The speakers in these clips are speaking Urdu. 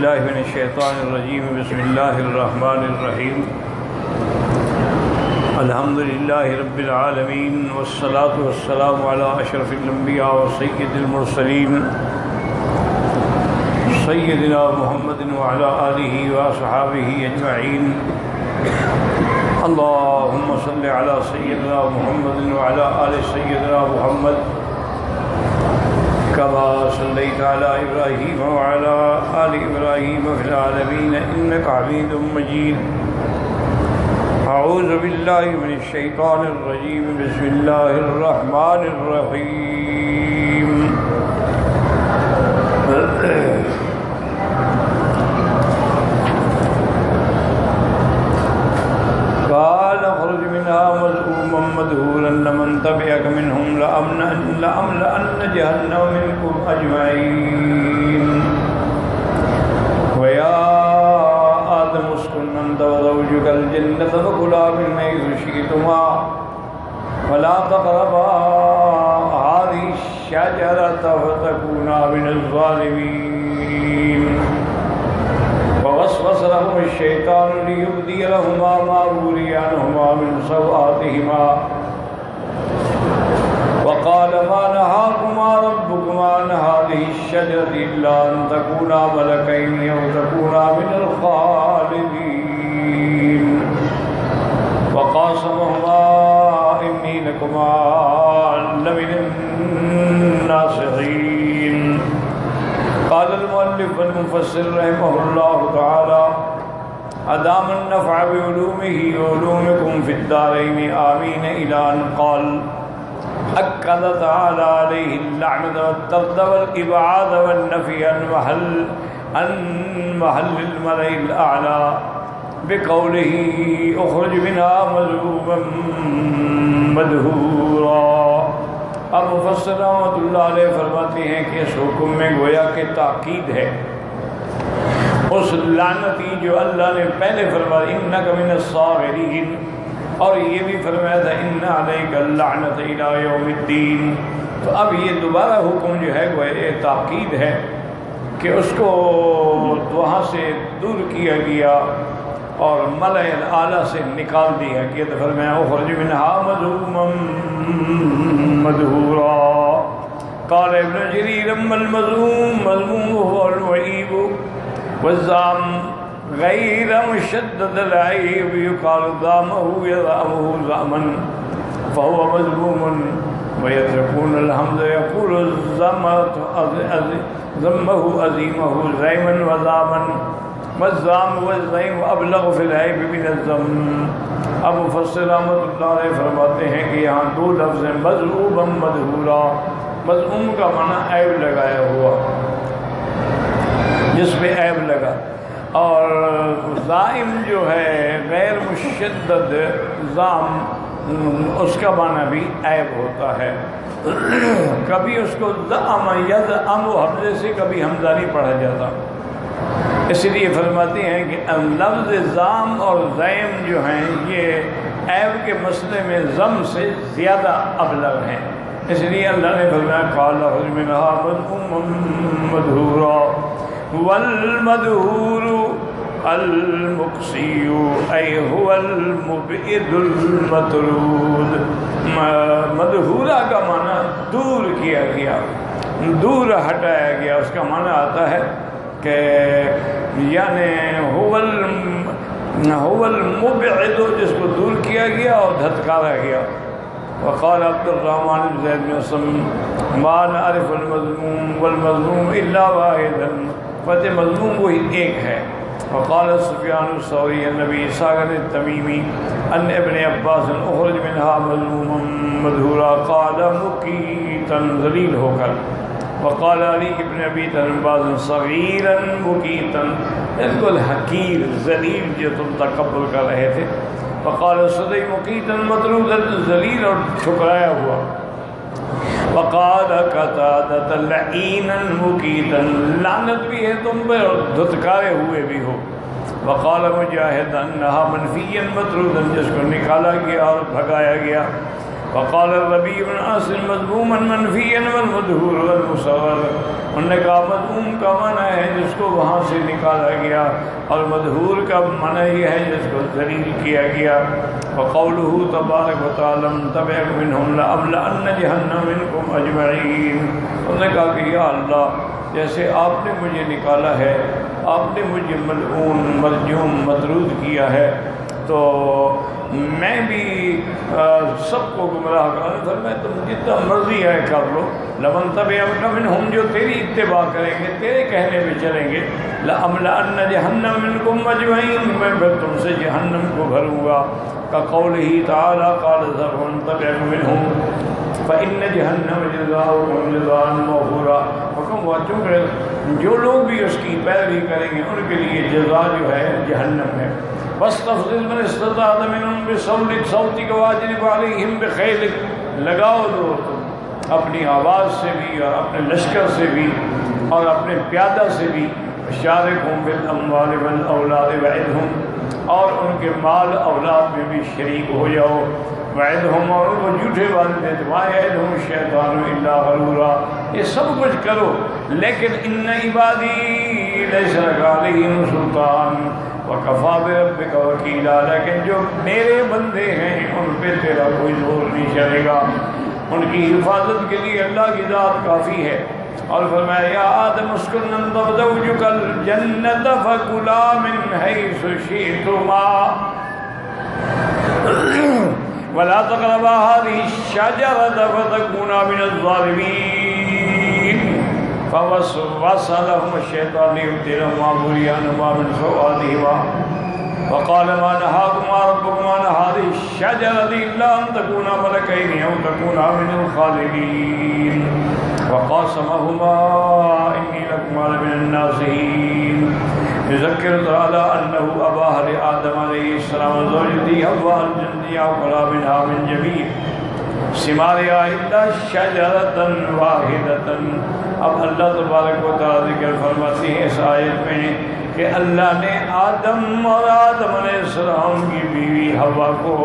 باللہ من الشیطان الرجیم بسم اللہ الرحمن الرحیم الحمدللہ رب العالمین والصلاة والسلام علی اشرف الانبیاء وسید المرسلین سیدنا محمد وعلی آلہ واصحابہ اجمعین اللہم صل علی سیدنا محمد وعلی آل سیدنا محمد كما صليت على إبراهيم وعلى آل إبراهيم في العالمين إنك حميد مجيد أعوذ بالله من الشيطان الرجيم بسم الله الرحمن الرحيم قال اخرج منها مذءوما مدحورا لمن تبعك منهم لأملأن جهنم منكم أجمعين ويا آدم اسكن أنت وزوجك الجنة فكلا من حيث شئتما ولا تقربا هذه الشجرة فتكونا من الظالمين فوسوس لهم الشيطان ليبدي لهما ما وري عنهما من سوآتهما وقال ما نهاكما ربكما عن هذه الشجرة إلا أن تكونا ملكين أو تكونا من الخالدين وقاسمهما إني لكما لمن الناصحين. قال المؤلف والمفسر رحمه الله تعالى أدام النفع بعلومه وعلومكم في الدارين آمين إلى أن قال أكد تعالى عليه اللعنة والطرد والإبعاد والنفي عن محل الملأ الأعلى بقوله اخرج منها مذءوما مدحورا. اب مفسر رحمۃ اللہ علیہ فرماتے ہیں کہ اس حکم میں گویا کہ تاکید ہے اس لعنتی جو اللہ نے پہلے فرمایا انک من الصاغرین، اور یہ بھی فرمایا تھا ان علیک اللعنۃ الی یوم الدین. تو اب یہ دوبارہ حکم جو ہے وہ تاکید ہے کہ اس کو وہاں سے دور کیا گیا اور ملأ اعلیٰ سے نکال دیا گیا. تو فرمایا اخرج منها مذءوما مدحورا. قال ابن جریر اما المذموم هو الوعيب والزام غير مشدد العيب يقال ضامه يضامه ضاما فهو مذموم ويتركون الحمد يقول ذمه عظيمه زيما وضاما والزام والزیم ابلغ فی العیب من الذم. اب مفسر رحمۃ اللہ علیہ فرماتے ہیں کہ یہاں دو لفظ ہیں مذءوما مدحورا. مذموم کا معنی عیب لگایا ہوا، جس پہ عیب لگا، اور زائم جو ہے غیر مشدد زام، اس کا معنی بھی عیب ہوتا ہے. کبھی اس کو زعم یزعم حمزے سے کبھی حمزہ نہیں پڑھا جاتا، اس لیے فرماتے ہیں کہ لفظ زام اور زیم جو ہیں یہ عیب کے مسئلے میں ضم سے زیادہ ابلغ ہیں. اس لیے اللہ نے فرمایا قال اخرج منها مذءوما مدحورا والمدحور المقصی ای هو المبعد المطرود. مدحورا کا معنی دور کیا گیا، دور ہٹایا گیا. اس کا معنی آتا ہے کہ یعنی هو المبعد، جس کو دور کیا گیا اور دھتکارا گیا. وقال عبد الرحمن بن زید بن اسلم ما نعرف المذموم والمذموم الا واحدا، فتح مذموم وہی ایک ہے. وقال سفیان الثوری عن ابی اسحاق التمیمی ان ابن عباس اخرج منها مذموما مدحورا قال مقیتا ذلیل ہو کر. وقال علی ابن ابی طالب صغیرا مقیتا، بالکل حقیر ذلیل جو تم تکبر کر رہے تھے. وقال صدی مقیتا مطرودا ذلیل اور ٹھکرایا ہوا. وقال قتادہ لعینا مقیتا، لعنت بھی ہے تم پہ اور دھتکارے ہوئے بھی ہو. وقال مجاہد انہا منفیا مطرودا، جس کو نکالا گیا اور بھگایا گیا. وقال الربيع بن انس مذموما منفيا والمدهور والمصور. انہوں نے کہا مذموم کا معنی ہے جس کو وہاں سے نکالا گیا، اور مدہور کا معنی یہ ہے جس کو ذلیل کیا گیا. وقوله تبارک وتعالی تبعک منہم لأملأن جہنم منکم اجمعین. انہوں نے کہا کہ یا اللہ جیسے آپ نے مجھے نکالا ہے، آپ نے مجھے ملعون مرجوم مطرود کیا ہے، تو میں بھی سب کو گمراہ کروں. فرمایا تم جتنا مرضی ہے کر لو. لمن تبعک منہم، جو تیری اتباع کریں گے، تیرے کہنے پہ چلیں گے، لأملأن جہنم منکم اجمعین، میں پھر تم سے جہنم کو بھروں گا. كقوله تعالى قال ذرهم تبعك منهم فإن جهنم جزاؤكم جزاء موفورا. حکم ہوا چونکہ جو لوگ بھی اس کی پیروی کریں گے ان کے لیے جزا جو ہے جہنم ہے. واستفزز من استطعت منهم بصوتك صوتك واجلب عليهم بخيلك. لگاؤ دو تم اپنی آواز سے بھی اور اپنے لشکر سے بھی اور اپنے پیادہ سے بھی. شارکهم بالاموال والاولاد وعدهم، اور ان کے مال اولاد میں بھی شریک ہو جاؤ. وعدهم، اور ان کو جھوٹے وعدے دے. وعدهم الشیطان الا غرورا. یہ سب کچھ کرو لیکن ان عبادی لیس لک علیہم سلطان وکفی بربک وکیلا. لیکن جو میرے بندے ہیں ان پہ تیرا کوئی زور نہیں چلے گا. ان کی حفاظت کے لیے اللہ کی ذات کافی ہے. اور فرمایا یا آدم اسکن انت وزوجک الجنۃ فکلا من حیث شئتما ولا تقربا هذه الشجرة فتكونا من الظالمين. فوسوس لهما الشيطان ليبدي لهما بنيانهما من سوآتهما وقال ما نهاكما ربكما عن هذه الشجرة إلا أن تكونا ملكين أو تكونا من الخالدين. وقاسمهما إني لكما لمن الناصحين. يذكر تعالى أنه أباح لآدم عليه السلام وزوجته حواء الجنة يأكلا منها من جميع ثمارها إلا شجرة واحدة. اب اللہ تبارک و تعالیٰ ذکر فرماتے ہیں اس آیت میں کہ اللہ نے آدم اور آدم علیہ السلام کی بیوی حوا کو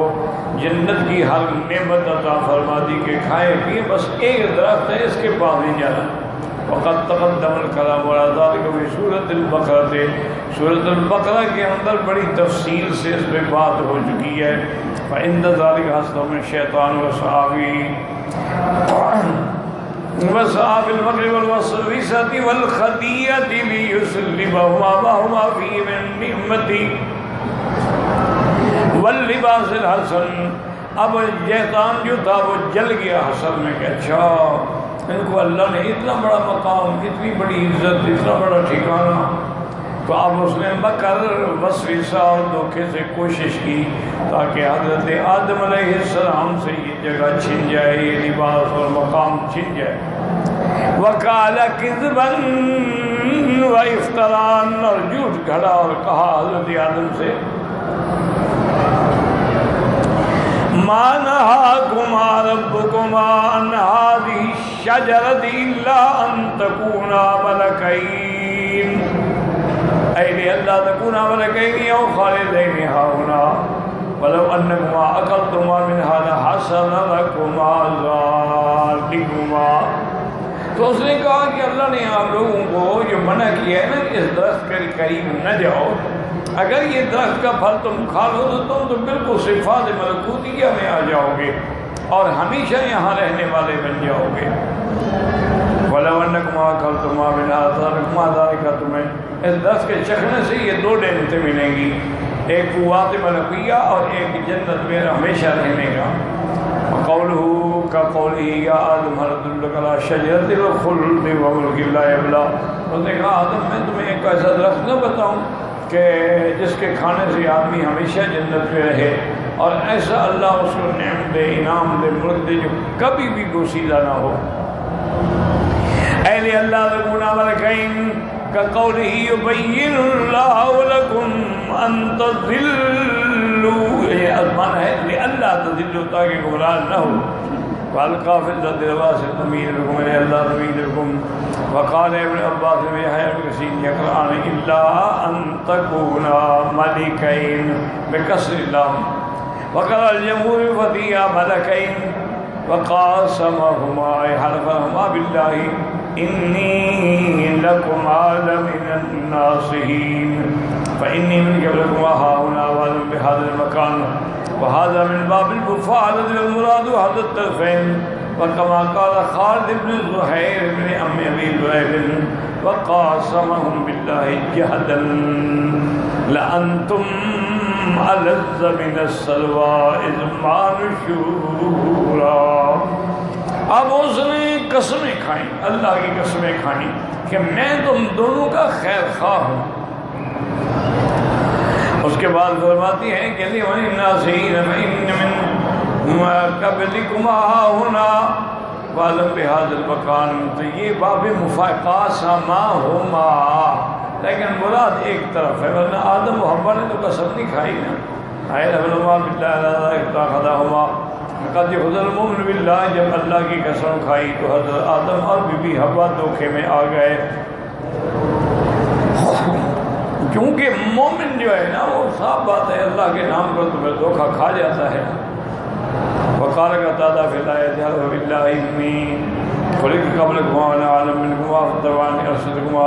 جنت کی ہر نعمت عطا فرما دی کہ کھائے پیے، بس ایک درخت ہے اس کے پاس نہیں جانا. وقد تقدم الکلام علی ذلک فی سورۃ البقرہ. سورۃ البقرہ کے اندر بڑی تفصیل سے اس پہ بات ہو چکی ہے. فعند ذلک حسب الشیطان وسعى في المغرب والوسوسة والخطيئة ليسلبهما ما هما فيه من نعمتي واللباس الحسن. اب شیطان جو تھا وہ جل گیا حسن میں کہ اچھا ان کو اللہ نے اتنا بڑا مقام، اتنی بڑی عزت، اتنا بڑا ٹھکانہ. تو اب اس نے مکر وسوسہ اور دھوکے سے کوشش کی تاکہ حضرت آدم علیہ السلام سے یہ جگہ چھن جائے، یہ لباس اور مقام چھن جائے. وَقَالَ كِذْبًا وَإِفْتَرًا، اور جھوٹ گھڑا اور کہا حضرت آدم سے مَا نَهَاكُمَا رَبُّكُمَا عَنْ هَٰذِهِ الشَّجَرَةِ إِلَّا أَن تَكُونَا مَلَكَيْنِ أي ألا تكونا ملكين أو خالدين هاهنا ولو أنكما أكلتما منها لحسن لكما ذلكما. تو اس نے کہا کہ اللہ نے آپ لوگوں کو جو منع کیا ہے نا کہ اس درخت کے قریب نہ جاؤ، اگر یہ درخت کا پھل تم کھا لو تو تم تو بالکل صفات ملکوتیہ میں آ جاؤ گے اور ہمیشہ یہاں رہنے والے بن جاؤ گے. وَلَوْ أَنَّكُمَا أَكَلْتُمَا مِنْهَا تَرَكْتُمَا ذَلِكَ، تمہیں اس درخت کے چکھنے سے یہ دو نعمتیں ملیں گی، ایک قوت ملکیہ اور ایک جنت میں ہمیشہ رہنے کا. وَقَوْلُهُ كَقَوْلِهِ يَا آدَمُ هَلْ أَدُلُّكَ عَلَىٰ شَجَرَةِ الْخُلْدِ وَمُلْكٍ لَا يَبْلَىٰ. اس نے کہا آدم میں تمہیں ایک ایسا درخت نہ بتاؤں کہ جس کے کھانے سے آدمی ہمیشہ جنت میں رہے، اور ایسا اللہ اس کو نعمت دے، انعام دے، ملک دے جو کبھی بھی گسیدہ نہ ہو. اے اللہ تکونا ملکین كقوله يبين الله لكم أن تضلوا، یہ ازمان ہے لئلا تضلوا تاکہ گمراہ نہ ہو. فالقى في الأرض رواسي تميد بكم إلى الله تميد بكم. وقال ابن عباس ويحيى بن كثير يقرأان إلا أن تكونا ملكين بكسر اللام. وقال الجمهور فتيا ملكين وقاسمهما حلفهما بالله إني لكما لمن الناصحين فإني من قبلكما هاهنا وأنا بهذا المكان وهذا من باب المفاعلة والمراد هذا الطرفين وكما قال خالد بن زهير بن أبي ذؤيب وقاسمهم بالله جهدا لأنتم ألذ من السلوى إذ ما نشورا. اب اس نے قسمیں کھائیں، اللہ کی قسمیں کھائیں کہ میں تم دونوں کا خیر خواہ ہوں. اس کے بعد فرماتی ہیں کہ لِمَنِ النَّاصِحِينَ فَإِنَّ مِن قَبْلِكُمَا هَاهُنَا وَأَلَمْ بِهَذَا الْمَكَانِ. تو یہ باب مفاقاسماہما، لیکن مراد ایک طرف ہے، ورنہ آدم و حوا نے تو قسم نہیں کھائی نا. حلفهما بالله لا اتخذهما قد خذ المؤمن بالله. جب اللہ کی قسم کھائی تو حضرت آدم اور بی بی حوا دھوکے میں آ گئے، کیونکہ مومن جو ہے نا وہ صاف بات ہے اللہ کے نام پر تمہیں دھوکہ کھا جاتا ہے. وقال قتادہ فی الآیۃ حلف باللہ انی خلقت قبلکما وانا اعلم منکما فاتبعنی ارشدکما.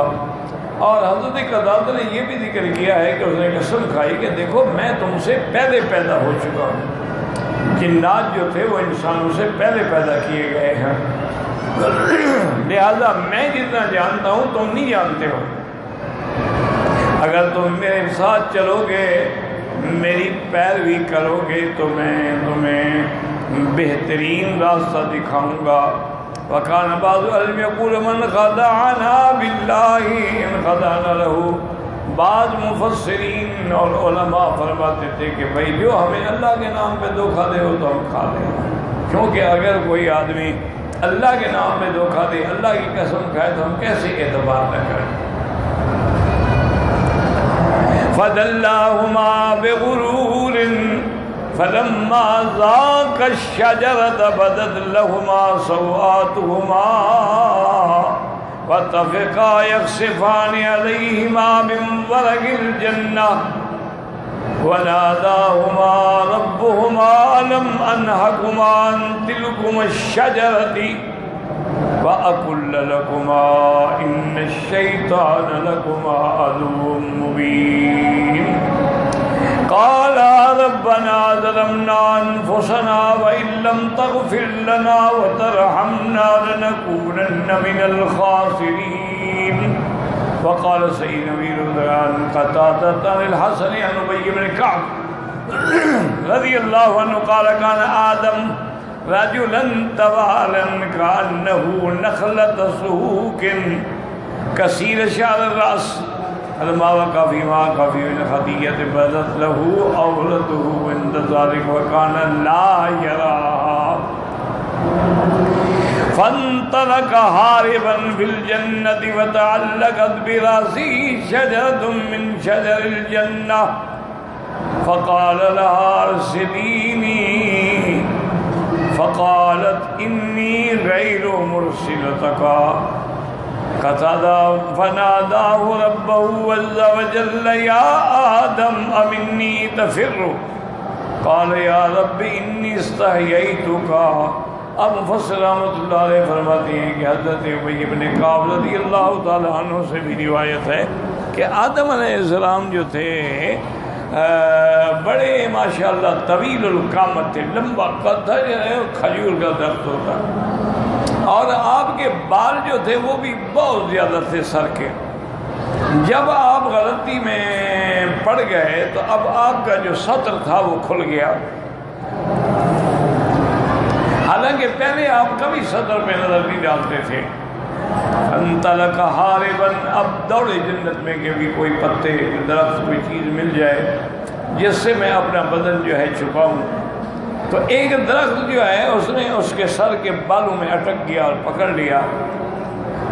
اور حضرت قتادہ نے یہ بھی ذکر کیا ہے کہ اس نے قسم کھائی کہ دیکھو میں تم سے پہلے پیدا ہو چکا ہوں. جنات جو تھے وہ انسانوں سے پہلے پیدا کیے گئے ہیں، لہذا میں جتنا جانتا ہوں تم نہیں جانتے ہو. اگر تم میرے ساتھ چلو گے، میری پیروی کرو گے تو میں تمہیں بہترین راستہ دکھاؤں گا. وَكَانَ بَعْضُ الْعَلْمِ يَقُولُ مَنْ خَدَعَنَا بِاللَّهِ إِنْ خَدَعْنَا لَهُ. بعض مفسرین اور علماء فرماتے تھے کہ بھائی جو ہمیں اللہ کے نام پہ دھوکہ دے وہ تو ہم کھا لیں، کیونکہ اگر کوئی آدمی اللہ کے نام پہ دھوکہ دے، اللہ کی قسم کھائے تو ہم کیسے اعتبار نہ کریں. فَدَلَّاهُمَا بِغُرُورٍ فَلَمَّا ذَاقَا الشَّجَرَةَ بَدَتْ لَهُمَا سَوْآتُهُمَا وَاتَّفِقَا يَخْصِفَانِ عَلَيْهِمَا مِنْ وَرَقِ الْجَنَّةِ وَنَادَاهُمَا رَبُّهُمَا أَلَمْ أَنْهَكُمَا عَنْ تِلْكُمَا الشَّجَرَةِ وَأَقُلَّ لَكُمَا إِنَّ الشَّيْطَانَ لَكُمَا عَدُوٌّ مُّبِينٌ. قَالَا رَبَّنَا ظَلَمْنَا أَنفُسَنَا وَإِن لَّمْ تَغْفِرْ لَنَا وَتَرْحَمْنَا لَنَكُونَنَّ مِنَ الْخَاسِرِينَ. وقال سعيد بن عن قتادة عن الحسن عن أبي بن كعب رضي الله عنه قال كان آدم رجلا طوالا كأنه نخلة سهوك كثير شعر الرأس فلما وقع فيما وقع في الخطية بدت له عورته عند ذلك وكان لا يراها فانطلق هاربا في الجنة وتعلقت برأسه شجرة من شجر الجنة فقال لها ارسليني فقالت إني غير مرسلتك. قتادہ فناداه ربه عز وجل يا آدم أمني تفر قال يا رب إني استحييتك. اب مفسر رحمۃ اللہ علیہ فرماتے ہیں کہ حضرت ابی بن کعب رضی اللہ تعالیٰ عنہ سے بھی روایت ہے کہ آدم علیہ السلام جو تھے بڑے ماشاءاللہ طویل القامت تھے، لمبا قد تھا، کھجور کا درخت ہوتا، اور آپ کے بال جو تھے وہ بھی بہت زیادہ تھے سر کے. جب آپ غلطی میں پڑ گئے تو اب آپ کا جو سطر تھا وہ کھل گیا، حالانکہ پہلے آپ کبھی سطر پہ نظر نہیں ڈالتے تھے. انطلق ہاربا، اب دوڑے جنت میں کہ بھی کوئی پتے درخت کوئی چیز مل جائے جس سے میں اپنا بدن جو ہے چھپاؤں. تو ایک درخت جو ہے اس نے اس کے سر کے بالوں میں اٹک گیا اور پکڑ لیا.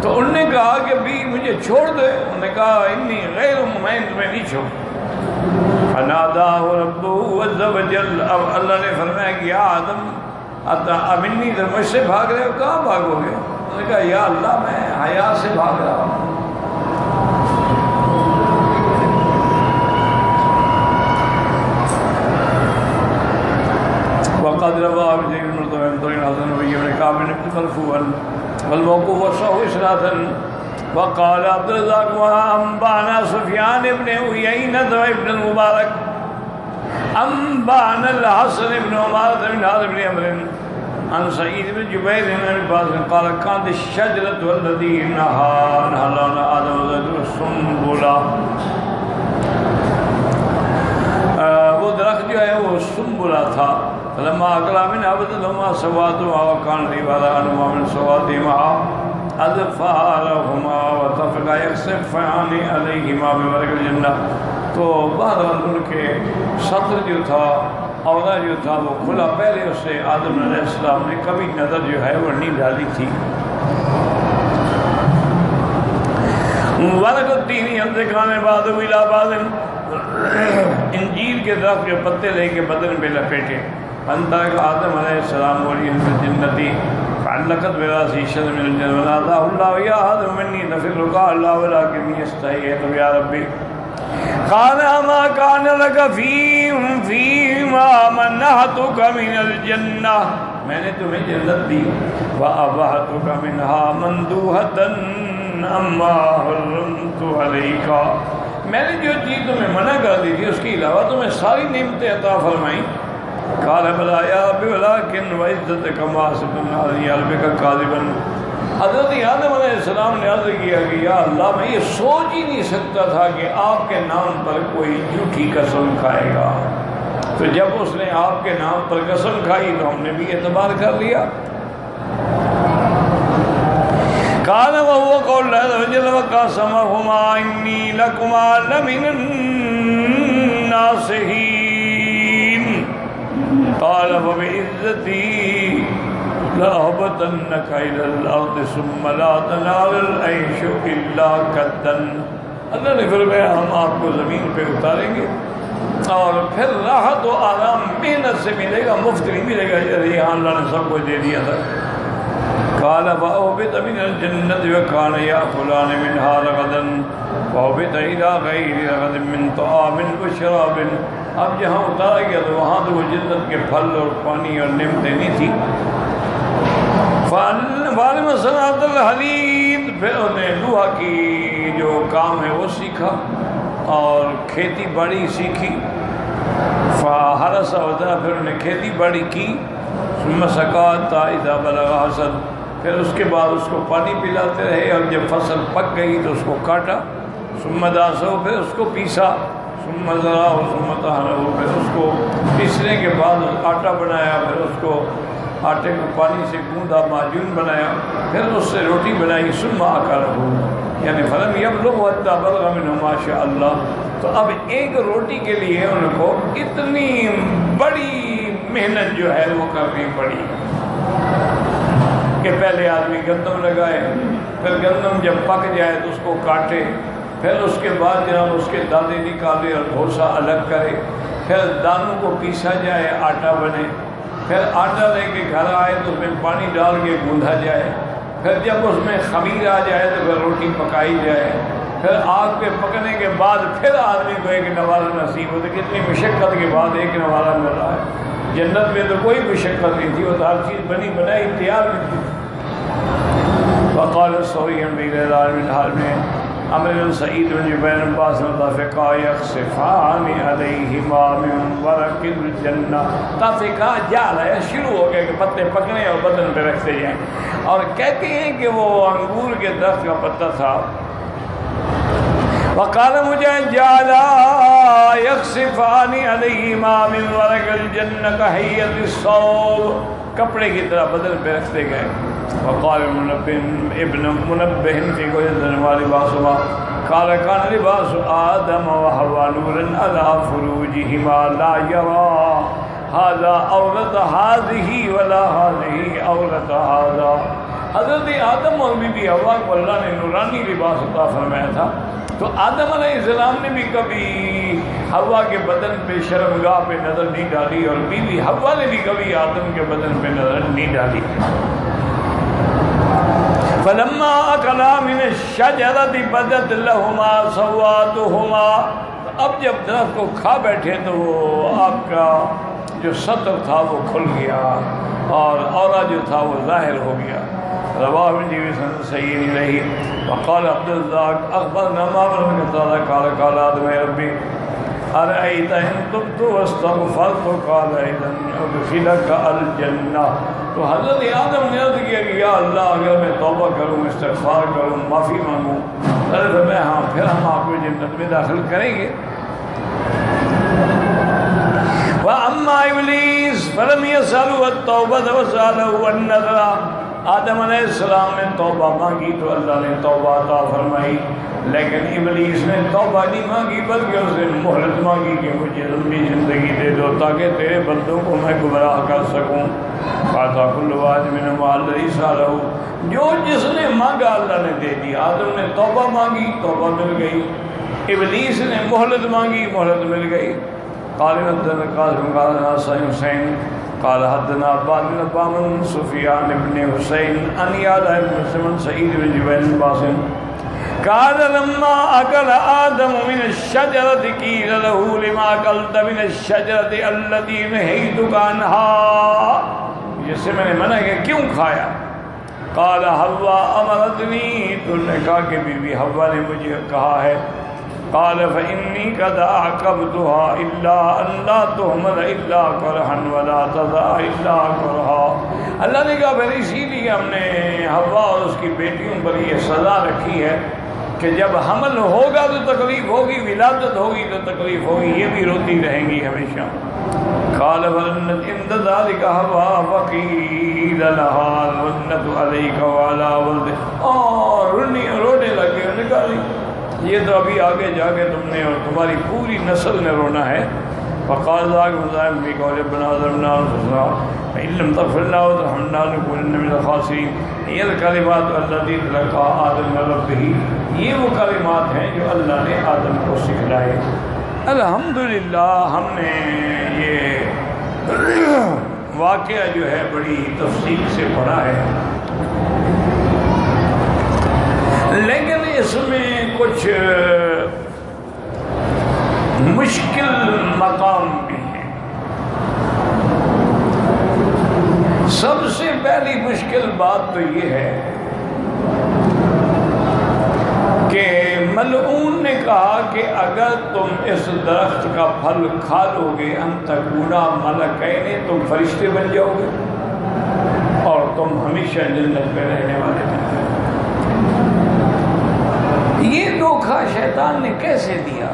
تو انہوں نے کہا کہ بھی مجھے چھوڑ دے. انہوں نے کہا انی غیر میں تمہیں نہیں چھوڑ. فناداہ ربہ عز وجل، اب اللہ نے فرمایا کہ یا آدم امنی، مجھ سے بھاگ رہے ہو، کہاں بھاگو گے؟ انہوں نے کہا یا اللہ میں حیا سے بھاگ رہا ہوں. وقد روى ابن محمد بن طريق حسن بن كعب بن مرفوعا والموقوف والصحيح إسنادا. وقال عبد الرزاق وأنبأنا سفيان بن عيينة وابن المبارك أنبأنا الحسن بن عمارة بن هذا بن عمرو عن سعيد بن جبير بن عباس قال كانت الشجرة التي نهى لنا آدم السنبلة. وہ درخت جو ہے وہ سنبلہ تھا. فلما أكلا منها بدت لهما سواتهما وكان العباد عنهما من سواتهما أظفارهما وطفقا يخصفان عليهما ببرق الجنة. تو بہرحال ان کے سطر جو تھا عورہ جو تھا وہ کھلا. پہلے اس سے آدم علیہ السلام نے کبھی نظر جو ہے وہ نہیں ڈالی تھی. ورق التین ينطقان بعضه إلى بعض. انجیل کے درخت کے پتے لے کے بدن پہ لپیٹے. فانطلق آدم علیہ السلام والین فی الجنتی فعلقت براسه شجرة من الجنة وناداه الله يا آدم إني لفرك الله ولكني استحييت يا ربي. قال ما كان لك فيما منعتك من الجنة. میں نے تمہیں جنت دی. وأبحتك منها مندوحة أما حرمت عليك. میں نے جو چیز تمہیں منع کر دی تھی اس کے علاوہ تمہیں ساری نعمتیں عطا فرمائیں. قال بلا یا رب ولكن وعزتك ما سبحان علی قلبك كاذبا. حضرت آدم علیہ السلام نے عرض کیا کہ یا اللہ میں یہ سوچ ہی نہیں سکتا تھا کہ آپ کے نام پر کوئی جھوٹی قسم کھائے گا. تو جب اس نے آپ کے نام پر قسم کھائی تو ہم نے بھی اعتبار کر لیا. قال وهو قول الله عز وجل وقاسمهما إني لكما لمن الناصحين. قال فبعزتي لأهبطنك إلى الأرض ثم لا تنال العيش إلا كدا. اللہ نے فرمایا ہم آپ کو زمین پہ اتاریں گے اور پھر راحت و آرام محنت سے ملے گا, مفت نہیں ملے گا. یہاں اللہ نے سب کچھ دے دیا تھا. قال فأهبط من الجنة وكان يأكلان منها رغدا فأهبط إلى غير رغد من طعام وشراب. اب جہاں اتارا گیا تو وہاں تو وہ جنت کے پھل اور پانی اور نعمتیں نہیں تھی. فعلم صنعت الحدید. پھر انہوں نے لوہا کی جو کام ہے وہ سیکھا اور کھیتی باڑی سیکھی. فحرث وزرع. پھر انہوں نے کھیتی باڑی کی. ثم سقاط اذا بلغ حصد. پھر اس کے بعد اس کو پانی پلاتے رہے اور جب فصل پک گئی تو اس کو کاٹا. ثم داسو. پھر اس کو پیسا. ثم زرعه ثم طهره. پھر اس کو پیسنے کے بعد آٹا بنایا. پھر اس کو آٹے کو پانی سے گوندا معجون بنایا. پھر اس سے روٹی بنائی. ثم اکله یعنی فلم یبلغ حتی بلغ منه ما شاء اللہ. تو اب ایک روٹی کے لیے ان کو اتنی بڑی محنت جو ہے وہ کرنی پڑی کہ پہلے آدمی گندم لگائے, پھر گندم جب پک جائے تو اس کو کاٹے, پھر اس کے بعد جناب اس کے دانے نکالے اور بھوسا الگ کرے, پھر دانوں کو پیسا جائے آٹا بنے, پھر آٹا لے کے گھر آئے تو اس میں پانی ڈال کے گوندھا جائے, پھر جب اس میں خمیر آ جائے تو پھر روٹی پکائی جائے, پھر آگ پہ پکنے کے بعد پھر آدمی کو ایک نوالہ نصیب ہوتا. کتنی مشقت کے بعد ایک نوالہ مل رہا ہے. جنت میں تو کوئی مشقت نہیں تھی, وہ تو ہر چیز بنی بنائی تیار نہیں تھی. وقال الصوری بغیر من حال میں عمر سعید بن جبیر عباس متفقا یخصفان علیہما من ورق الجنہ. تفقا جال ہے, شروع ہو گئے کہ پتے پکنے اور بدن پہ رکھتے جائیں. اور کہتے ہیں کہ وہ انگور کے درخت کا پتا تھا. وقال مجاہد جعلا یخصفان علیہما من ورق الجنہ کحیۃ الصوب. کپڑے کی طرح بدن پہ رکھتے گئے. وقال ابن منبہ فی قوله لباسهما قال كان لباس آدم وحواء نورا على فروجهما لا يرى هذا عورت هذه ولا هذه عورت هذا. حضرت آدم اور بی بی حوا کو اللہ نے نورانی لباس عطا فرمایا تھا. تو آدم علیہ السلام نے بھی کبھی حوا کے بدن پہ شرمگاہ پہ نظر نہیں ڈالی اور بی بی حوا نے بھی کبھی آدم کے بدن پہ نظر نہیں ڈالی. فلما اکلا من الشجرۃ بدت لهما سوآتهما. اب جب درخت کو کھا بیٹھے تو وہ آپ کا جو سطر تھا وہ کھل گیا اور عورت جو تھا وہ ظاہر ہو گیا۔ رواہ ابن جوی سند صحیح نہیں رہی۔ وقال عبد الرزاق اخبرنا معمر بن قتادہ قال قال آدم ربی ارأیت ان تبت واستغفرت قال اذا ادخلک الجنہ۔ تو حضرت آدم نے عرض کیا کہ یا اللہ اگر میں توبہ کروں، استغفار کروں، معافی مانگوں، میں ہاں پھر ہم آپ کو جنت میں داخل کریں گے۔ وَأَمَّا إِبْلِيسَ فَلَمْ يَسْأَلْهُ التَّوْبَةَ وَسَأَلَهُ النَّذْرَ۔ آدم علیہ السلام نے توبہ مانگی تو اللہ نے توبہ عطا فرمائی، لیکن ابلیس نے توبہ نہیں مانگی بلکہ اس نے مہلت مانگی کہ مجھے لمبی زندگی دے دو تاکہ تیرے بندوں کو میں گمراہ کر سکوں۔ فَأَتَى كُلُّ وَاحِدٍ مِّنْهُمْ الَّذِي سَأَلَهُ، جو جس نے مانگا اللہ نے دے دیا۔ آدم نے توبہ مانگی، توبہ مل گئی۔ ابلیس نے مہلت مانگی، مہلت مل گئی۔ قال حدثنا قاسم قال حدثنا حسین قال حدثنا عباد بن عبام سفیان بن حسین ان یاد بن سمن سعید بن جبیر بن باسم قال لما اكل آدم من الشجرة قيل له لما اكلت من الشجرة التي نهيتك عنها، جس سے میں نے منع کیا کیوں کھایا؟ قال حوا امرتنی، تو نے کہا کہ بی بی حوا نے مجھے کہا ہے۔ قال فإني قد عاقبتها إلا أن لا تهمل إلا كرها ولا تضع إلا كرها۔ اللہ نے کہا پھر اسی لیے ہم نے حوا اور اس کی بیٹیوں پر یہ سزا رکھی ہے کہ جب حمل ہوگا تو تکلیف ہوگی، ولادت ہوگی تو تکلیف ہوگی، یہ بھی روتی رہیں گی ہمیشہ۔ قال فإن ذلك حوا فقيل لها الجنة عليك وعلى ولدك، اور رونے لگے، نکالی یہ تو ابھی آگے جا کے تم نے اور تمہاری پوری نسل نے رونا ہے۔ فقال ذاك مزاحم في قول ابن ظلمنا انفسنا فإن لم تغفر لنا وترحمنا لنكونن من الخاسرين، یہ الکلمات التي تلقاها آدم من ربه، یہ وہ کلمات ہیں جو اللہ نے آدم کو سکھلائے۔ الحمدللہ ہم نے یہ واقعہ جو ہے بڑی تفصیل سے پڑھا ہے، لیکن اس میں کچھ مشکل مقام بھی ہیں۔ سب سے پہلی مشکل بات تو یہ ہے کہ ملعون نے کہا کہ اگر تم اس درخت کا پھل کھا لو گے ان تکونا ملکین، تم فرشتے بن جاؤ گے اور تم ہمیشہ جنت میں رہنے والے بن جاؤ گے۔ یہ دھوکہ شیطان نے کیسے دیا؟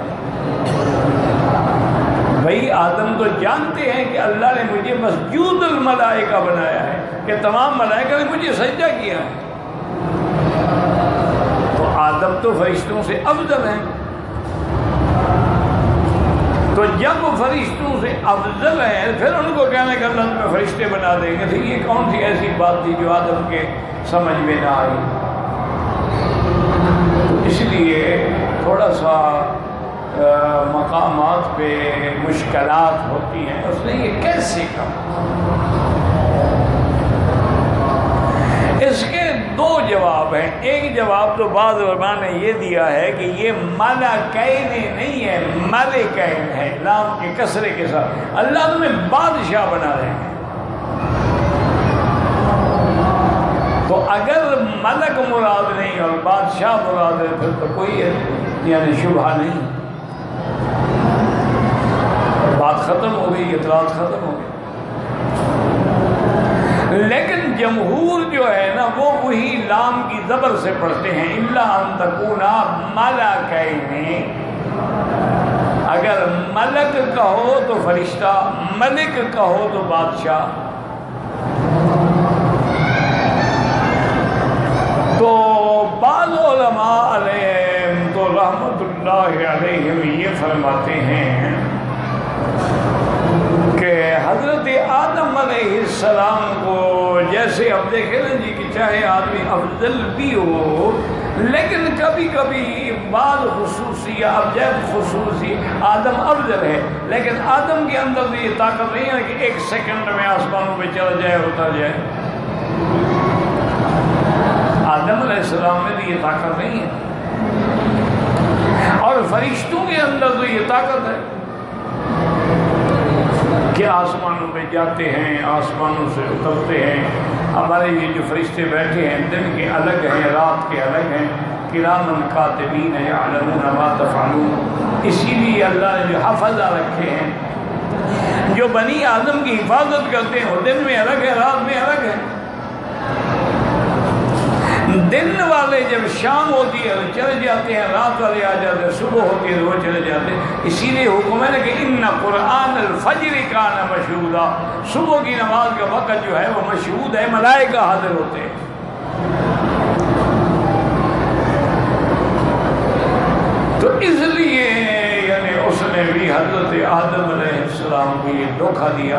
بھائی آدم تو جانتے ہیں کہ اللہ نے مجھے مسجود الملائکہ بنایا ہے، کہ تمام ملائکہ نے مجھے سجدہ کیا ہے، تو آدم تو فرشتوں سے افضل ہیں، تو جب فرشتوں سے افضل ہیں پھر ان کو کہنے کہ اللہ تمہیں فرشتے بنا دیں گے، تو یہ کون سی ایسی بات تھی جو آدم کے سمجھ میں نہ آئی؟ اس لیے تھوڑا سا مقامات پہ مشکلات ہوتی ہیں۔ اس نے یہ کیسے کہا؟ اس کے دو جواب ہیں۔ ایک جواب تو بعض علماء نے یہ دیا ہے کہ یہ ملکین نہیں ہے، ملکین ہے، لام کے کسرے کے ساتھ، اللہ تمہیں بادشاہ بنا رہے ہیں۔ تو اگر ملک مراد نہیں اور بادشاہ مراد ہے پھر تو کوئی یعنی شبہ نہیں، بات ختم ہو گئی، اعتراض ختم ہو گئی۔ لیکن جمہور جو ہے نا وہ وہی لام کی زبر سے پڑھتے ہیں، الا ان تکونا ملکین، اگر ملک کہو تو فرشتہ، ملک کہو تو بادشاہ۔ تو بعض علماء علیہم تو رحمت اللہ علیہم یہ فرماتے ہیں کہ حضرت آدم علیہ السلام کو جیسے اب دیکھیں نا جی کہ چاہے آدمی افضل بھی ہو لیکن کبھی کبھی بعض خصوصی اب جب خصوصی آدم افضل ہے لیکن آدم کے اندر بھی یہ طاقت نہیں ہے کہ ایک سیکنڈ میں آسمانوں پہ چلا جائے اتر جائے۔ آدم علیہ السلام میں بھی یہ طاقت نہیں ہے، اور فرشتوں کے اندر تو یہ طاقت ہے کہ آسمانوں پہ جاتے ہیں، آسمانوں سے اترتے ہیں. ہمارے یہ جو فرشتے بیٹھے ہیں دن کے الگ ہیں، رات کے الگ ہیں. کرامن کاتبین یعلمون ما تفعلون. اسی لیے اللہ نے جو حفظہ رکھے ہیں، جو بنی آدم کی حفاظت کرتے ہیں، وہ دن میں الگ ہے، رات میں الگ ہے. دن والے جب شام ہوتی ہے تو چلے جاتے ہیں، رات والے آ جاتے ہیں، صبح ہوتی ہے تو وہ چلے جاتے ہیں. اسی لیے حکم ہے کہ ان قرآن الفجر کان مشہودا، صبح کی نماز کا وقت جو ہے وہ مشہود ہے، ملائکہ حاضر ہوتے ہیں. تو اس لیے یعنی اس نے بھی حضرت آدم علیہ السلام کو یہ دھوکہ دیا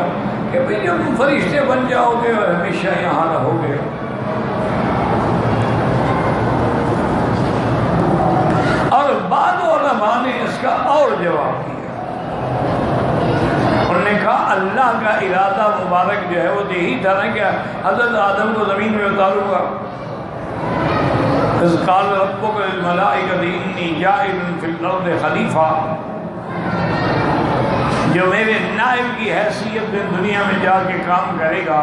کہ بھئی جب تم فرشتے بن جاؤ گے اور ہمیشہ یہاں رہو گے. اور بعض علماء نے اس کا اور جواب دیا. انہوں نے کہا اللہ کا ارادہ مبارک جو ہے وہ یہی تھا نا کہ حضرت آدم کو زمین میں اتاروں گا. اذ قال ربک للملائکۃ انی جاعل فی الارض خلیفہ، جو میرے نائب کی حیثیت میں دنیا میں جا کے کام کرے گا.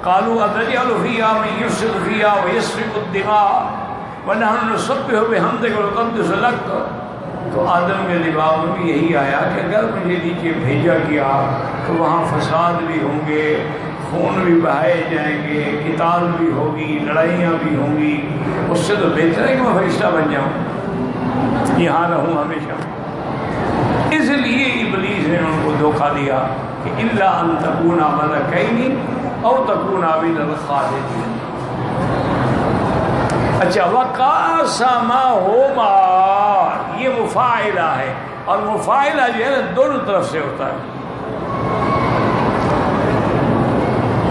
قالوا اتجعل فیہا من یفسد فیہا ویسفک الدماء وَنَحْنُ نُسَبِّحُ بِحَمْدِكَ وَنُقَدِّسُ لَكَ. تو آدم کے دماغ میں بھی یہی آیا کہ اگر مجھے نیچے بھیجا گیا تو وہاں فساد بھی ہوں گے، خون بھی بہائے جائیں گے، قتال بھی ہوگی، لڑائیاں بھی ہوں گی. اس سے تو بہتر ہے کہ میں فرشتہ بن جاؤں، یہاں رہوں ہمیشہ. اس لیے ابلیس نے ان کو دھوکہ دیا کہ الا ان تکونا ملکین او تکونا من الخالدین. اچھا وقاسمہما، یہ مفاعلہ ہے، اور مفاعلہ جو ہے نا دونوں طرف سے ہوتا ہے.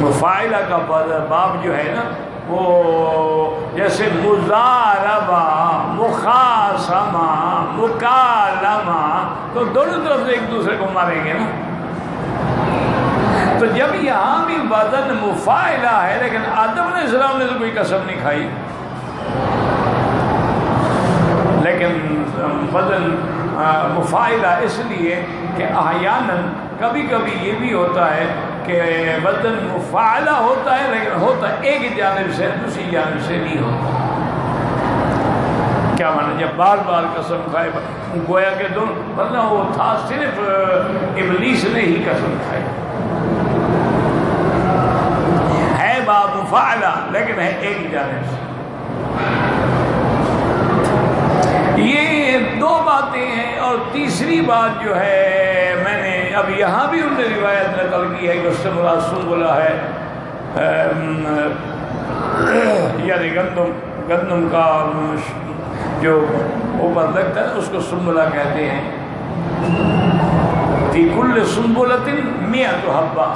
مفاعلہ کا باب جو ہے نا وہ جیسے مضاربہ، مخاصمہ، مکالمہ، تو دونوں طرف سے ایک دوسرے کو ماریں گے نا. تو جب یہاں بھی وزن مفاعلہ ہے لیکن آدم علیہ السلام نے تو کوئی قسم نہیں کھائی، لیکن وزن مفاعلہ اس لیے کہ احیاناً کبھی کبھی یہ بھی ہوتا ہے کہ وزن مفاعلہ ہوتا ہے لیکن ہوتا ایک جانب سے، دوسری جانب سے نہیں ہوتا. کیا مانا؟ جب بار بار قسم کھائے گویا کہ دونوں، ورنہ وہ تھا صرف ابلیس نے ہی قسم کھائی. ہے باب مفاعلہ لیکن ہے ایک جانب سے. یہ دو باتیں ہیں. اور تیسری بات جو ہے میں نے اب یہاں بھی ان نے روایت نقل کی ہے کہ اس سے مراد سنبلہ ہے، یعنی گندم کا جو اوپر لگتا ہے اس کو سنبلہ کہتے ہیں. فی کل سنبلۃ مئۃ حبہ،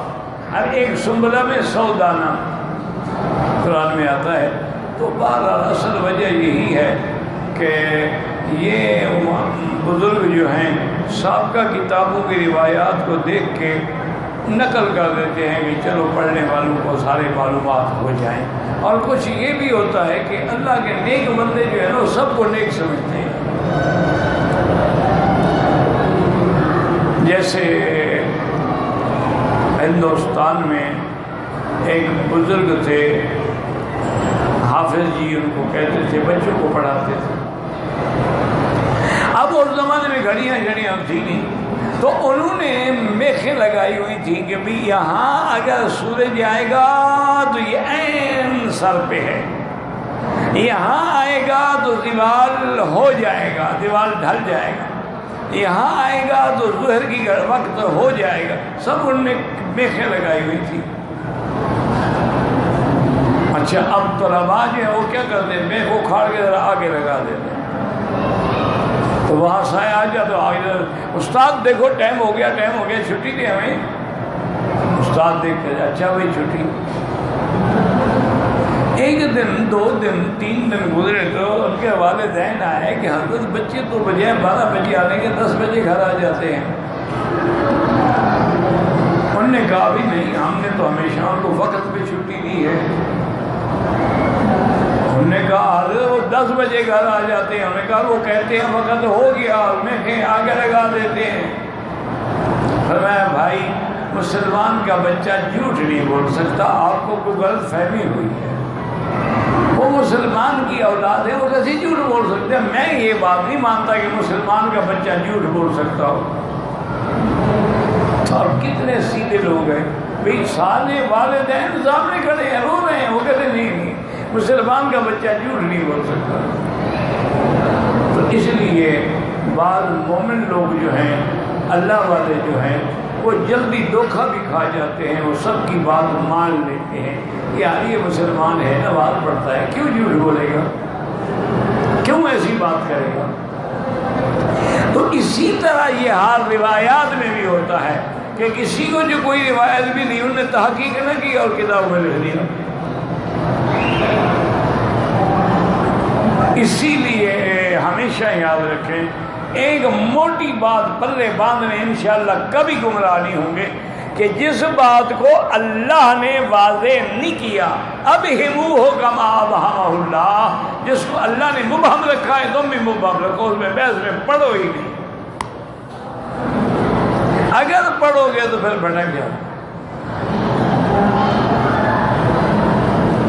ہر ایک سنبلہ میں 100 دانہ قرآن میں آتا ہے. تو بہرحال اصل وجہ یہی ہے کہ یہ بزرگ جو ہیں سابقہ کتابوں کی روایات کو دیکھ کے نقل کر دیتے ہیں کہ چلو پڑھنے والوں کو سارے معلومات ہو جائیں. اور کچھ یہ بھی ہوتا ہے کہ اللہ کے نیک بندے جو ہیں وہ سب کو نیک سمجھتے ہیں. جیسے ہندوستان میں ایک بزرگ تھے، حافظ جی ان کو کہتے تھے، بچوں کو پڑھاتے تھے. اب اس زمانے میں گھڑیاں تھیں نہیں، تو انہوں نے میخیں لگائی ہوئی تھیں کہ بھی یہاں اگر سورج آئے گا تو یہ عین سر پہ ہے، یہاں آئے گا تو دیوال ہو جائے گا، دیوال ڈھل جائے گا، یہاں آئے گا تو ظہر کی وقت ہو جائے گا. سب انہوں نے میخیں لگائی ہوئی تھی. اچھا اب طلباء جو ہے وہ کیا کرتے ہیں، میخ کو کھاڑ کے ذرا آگے لگا دیتے ہیں تو وہاں سایہ آ جاتا تو آگے استاد دیکھو ٹائم ہو گیا چھٹی دے ہمیں. استاد دیکھتے اچھا بھائی چھٹی. ایک دن 2 دن 3 دن گزرے تو ان کے والدین آئے کہ حضرت بچے تو بجائے 12 بجے آنے کے 10 بجے گھر آ جاتے ہیں. انہوں نے کہا بھی نہیں، ہم نے تو ہمیشہ ان کو وقت پہ چھٹی دی ہے. انہوں نے کہا حضرت وہ 10 بجے گھر آ جاتے ہیں. انہوں نے کہا وہ کہتے ہیں وقت ہو گیا، میں کہیں آگے لگا دیتے ہیں. فرمایا بھائی مسلمان کا بچہ جھوٹ نہیں بول سکتا، آپ کو کوئی غلط فہمی ہوئی ہے، وہ مسلمان کی اولاد ہے، وہ کیسے جھوٹ بول سکتے ہیں؟ میں یہ بات نہیں مانتا کہ مسلمان کا بچہ جھوٹ بول سکتا ہو۔ اور کتنے سیدھے لوگ ہیں بھائی، سارے والدین سامنے کھڑے ہیں، رو رہے ہیں، وہ کہتے نہیں مسلمان کا بچہ جھوٹ نہیں بول سکتا۔ تو اس لیے بعض مومن لوگ جو ہیں، اللہ والے جو ہیں، وہ جلدی دھوکہ بھی کھا جاتے ہیں، وہ سب کی بات مان لیتے ہیں، یار یہ مسلمان ہے، نماز پڑھتا ہے، کیوں جھوٹ بولے گا، کیوں ایسی بات کرے گا؟ تو اسی طرح یہ حال روایات میں بھی ہوتا ہے کہ کسی کو جو کوئی روایت بھی نہیں، انہوں نے تحقیق نہ کی اور کتاب میں لکھ دیا۔ اسی لیے ہمیشہ یاد رکھیں، ایک موٹی بات پلے باندھنے انشاءاللہ کبھی گمراہ نہیں ہوں گے کہ جس بات کو اللہ نے واضح نہیں کیا، اب ہمو کما ابہمہ اللہ، جس کو اللہ نے مبہم رکھا ہے تم بھی مبہم رکھو، اس میں بحث میں پڑھو ہی نہیں، اگر پڑھو گے تو پھر بھٹک جاؤ۔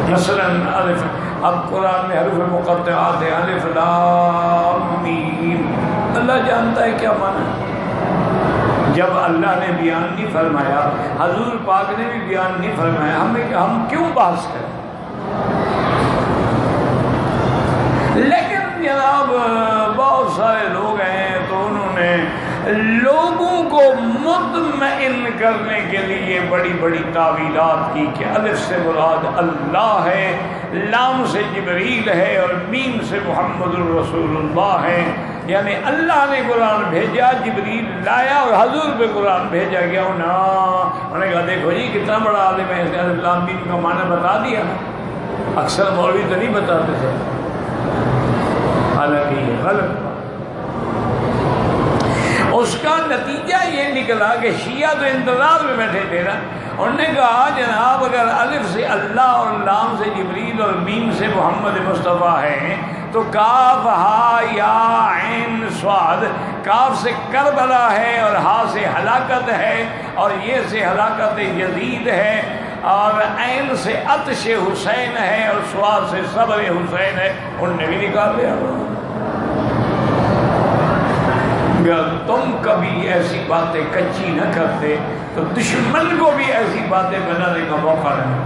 مثلا الف، اب قرآن میں حروف مقطعات ہے، الف لام میم، اللہ جانتا ہے کیا معنی ہے۔ جب اللہ نے بیان نہیں فرمایا، حضور پاک نے بھی بیان نہیں فرمایا، ہم کیوں بحث کریں؟ لیکن جناب بہت سارے لوگ ہیں تو انہوں نے لوگوں کو مطمئن کرنے کے لیے بڑی بڑی تعویلات کی کہ الف سے مراد اللہ ہے، لام سے جبریل ہے اور میم سے محمد الرسول اللہ ہے، یعنی اللہ نے قرآن بھیجا، جبریل لایا اور حضور پہ قرآن بھیجا گیا۔ انہوں نے کہا دیکھو جی کتنا بڑا عالم ہے، اس نے الف لام میم کا معنی بتا دیا۔ اکثر مولوی تو نہیں بتاتے تھے، حالانکہ یہ غلط۔ اس کا نتیجہ یہ نکلا کہ شیعہ تو انتظار میں بیٹھے تھے نا، انہوں نے کہا جناب اگر الف سے اللہ اور لام سے جبریل اور میم سے محمد مصطفیٰ ہے تو کاف ہا یا عین صاد، کاف سے کربلا ہے اور ہا سے ہلاکت ہے اور یہ سے ہلاکت یزید ہے اور عین سے عطش حسین ہے اور صاد سے صبر حسین ہے، انہوں نے بھی نکال لیا۔ اگر تم کبھی ایسی باتیں کچی نہ کرتے تو دشمن کو بھی ایسی باتیں بنانے کا موقع نہیں۔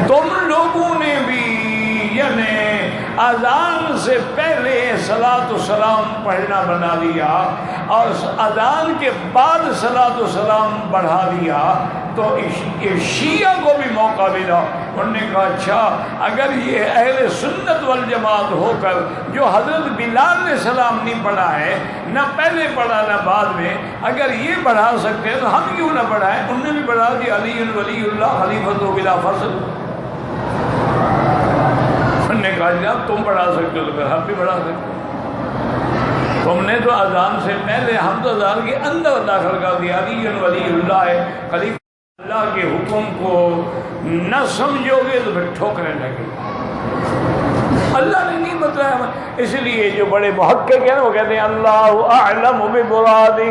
تم لوگوں نے بھی یعنی اذان سے پہلے صلاۃ و سلام پڑھنا بنا دیا اور اذان کے بعد صلاۃ و سلام بڑھا دیا، تو شیعہ کو بھی موقع ملا۔ انہوں نے کہا اچھا اگر یہ اہل سنت والجماعت ہو کر جو حضرت بلال نے سلام نہیں پڑھا ہے، نہ پہلے پڑھا نہ بعد میں، اگر یہ بڑھا سکتے ہیں تو ہم کیوں نہ بڑھائیں؟ انہوں نے بھی بڑھا دیا، علی ولی اللہ خلیفۃ بلا فصل۔ انہوں نے کہا جب تم بڑھا سکتے ہو تو پھر ہم بھی بڑھا سکتے ہیں۔ تم نے تو اذان سے پہلے، ہم تو اذان کے اندر داخل کر دیا، علی ولی اللہ ہے خلیفہ اللہ کے حکم کو نہ سمجھو گے تو پھر ٹھوکریں لگے۔ اللہ نے نہیں بتایا، اس لیے جو بڑے محقق ہیں وہ کہتے ہیں اللہ اعلم بمرادہ،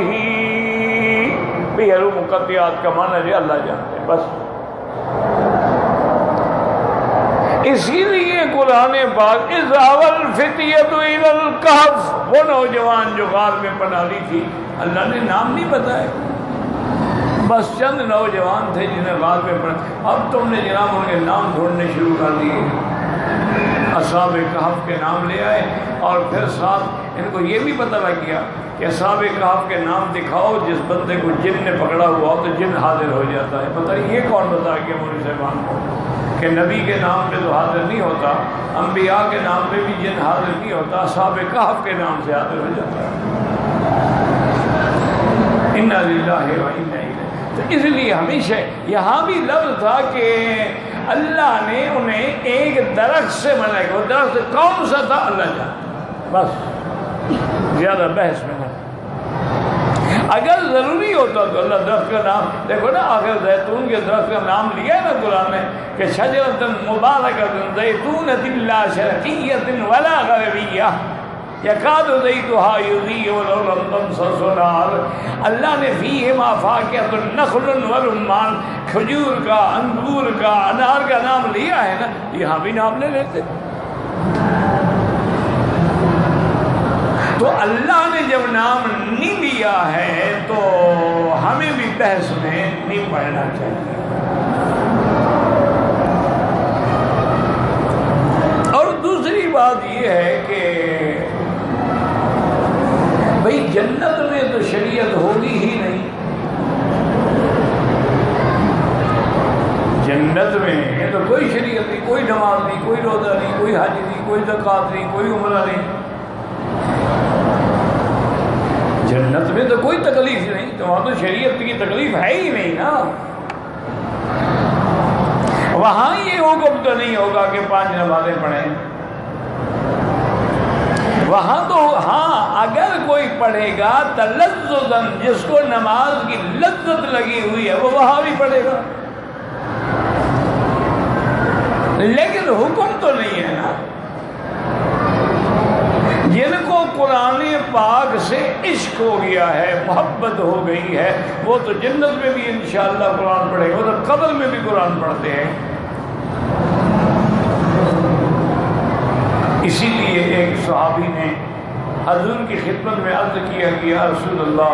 بھی حروف مقطعات کا معنی ہے اللہ جانتے ہیں بس۔ اسی لیے قرآن پاک اذ الفتیۃ الی الکہف، وہ نوجوان جو غار میں پناہ لی تھی، اللہ نے نام نہیں بتایا، بس چند نوجوان تھے جنہیں غار میں پڑھا۔ اب تم نے جناب ان کے نام ڈھونڈنے شروع کر دیے، اصحاب کہف کے نام لے آئے اور پھر ساتھ ان کو یہ بھی پتہ لگ گیا کہ اصحاب کہف کے نام دکھاؤ جس بندے کو جن نے پکڑا ہوا ہو تو جن حاضر ہو جاتا ہے۔ پتہ نہیں یہ کون بتا گیا مولوی صاحبان کو کہ نبی کے نام پہ تو حاضر نہیں ہوتا، انبیاء کے نام پہ بھی جن حاضر نہیں ہوتا، اصحاب کہف کے نام سے حاضر ہو جاتا ہے۔ انا للہ و انا الیہ۔ تو اس لیے ہمیشہ یہاں بھی لفظ تھا کہ اللہ نے انہیں ایک درخت سے منع کیا، وہ درخت کون سا تھا اللہ جانتا، بس زیادہ بحث میں نہ۔ اگر ضروری ہوتا تو اللہ درخت کا نام، دیکھو نا آخر زیتون کے درخت کا نام لیا ہے نا قرآن نے کہ شجرۃ مبارکۃ زیتونۃ لا شرقیۃ ولا غربیہ، یکاد زیتها یضیء ولو لم تمسسہ نار. اللہ نے فیہما فاکہۃ النخل والرمان، کھجور کا، انگور کا، انار کا نام لیا ہے نا، یہاں بھی نام لے لیتے. تو اللہ نے جب نام نہیں لیا ہے تو ہمیں بھی بحث میں نہیں پڑھنا چاہیے. اور دوسری بات یہ ہے کہ بھئی جنت میں تو شریعت ہوگی ہی نہیں. جنت میں تو کوئی شریعت نہیں، کوئی نماز نہیں، کوئی روزہ نہیں، کوئی حج نہیں، کوئی زکوٰۃ نہیں، کوئی عمرہ نہیں. جنت میں تو کوئی تکلیف نہیں، تو وہاں تو شریعت کی تکلیف ہے ہی نہیں نا. وہاں یہ حکم تو نہیں ہوگا کہ 5 نمازیں پڑھیں. وہاں تو ہاں اگر کوئی پڑھے گا تلذذاً، جس کو نماز کی لذت لگی ہوئی ہے وہ وہاں بھی پڑھے گا، لیکن حکم تو نہیں ہے نا. جن کو قرآن پاک سے عشق ہو گیا ہے، محبت ہو گئی ہے، وہ تو جنت میں بھی انشاءاللہ قرآن پڑھے گا، وہ تو قبر میں بھی قرآن پڑھتے ہیں. اسی لیے ایک صحابی نے حضور کی خدمت میں عرض کیا کہ یا رسول اللہ،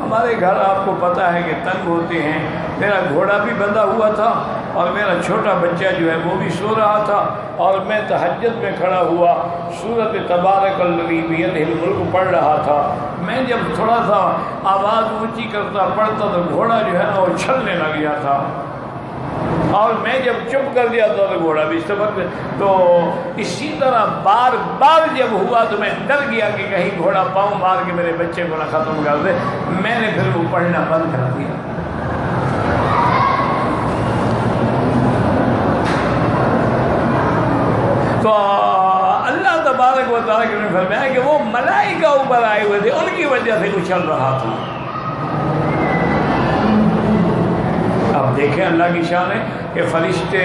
ہمارے گھر آپ کو پتہ ہے کہ تنگ ہوتے ہیں، میرا گھوڑا بھی بندھا ہوا تھا اور میرا چھوٹا بچہ جو ہے وہ بھی سو رہا تھا، اور میں تہجد میں کھڑا ہوا سورۃ تبارک الذی بیدہ الملک پڑھ رہا تھا. میں جب تھوڑا سا آواز اونچی کرتا پڑھتا تو گھوڑا جو ہے نا وہ چھلنے لگ گیا تھا، اور میں جب چپ کر دیا تو گھوڑا بھی سبق. تو اسی طرح بار بار جب ہوا تو میں ڈر گیا کہ کہیں گھوڑا پاؤں مار کے میرے بچے کو نہ ختم کر دے. میں نے پھر وہ پڑھنا بند کر دیا. تو اللہ تبارک و تعالیٰ نے فرمایا کہ وہ ملائکہ اوپر آئے ہوئے تھے، ان کی وجہ سے اچھل رہا تھا. اب دیکھیں اللہ کی شان ہے کہ فرشتے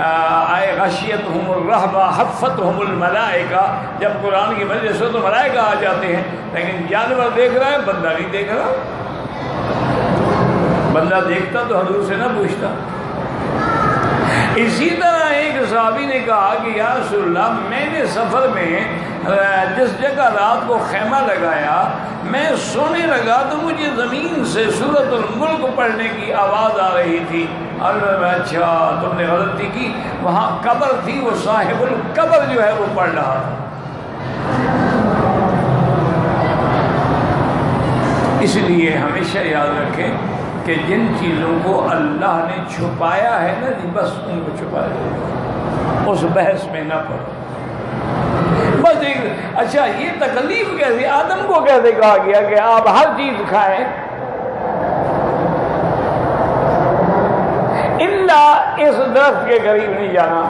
آئے، غشیتہم الرہبہ حفتہم الملائکہ. جب قرآن کی مجلس سے تو ملائکہ آ جاتے ہیں، لیکن جانور دیکھ رہا ہے، بندہ نہیں دیکھ رہا. بندہ دیکھتا تو حضور سے نہ پوچھتا. اسی طرح ایک صحابی نے کہا کہ یا رسول اللہ، میں نے سفر میں جس جگہ رات کو خیمہ لگایا، میں سونے لگا تو مجھے زمین سے سورۃ الملک پڑھنے کی آواز آ رہی تھی. اور میں اچھا تم نے غلطی کی، وہاں قبر تھی، وہ صاحب القبر جو ہے وہ پڑھ رہا تھا. اس لیے ہمیشہ یاد رکھیں کہ جن چیزوں کو اللہ نے چھپایا ہے نا جی، بس ان کو چھپایا جائے، اس بحث میں نہ پڑو. بس ایک اچھا یہ تکلیف کیسے، آدم کو کیسے کہا گیا کہ آپ ہر چیز کھائیں الا اس درخت کے قریب نہیں جانا؟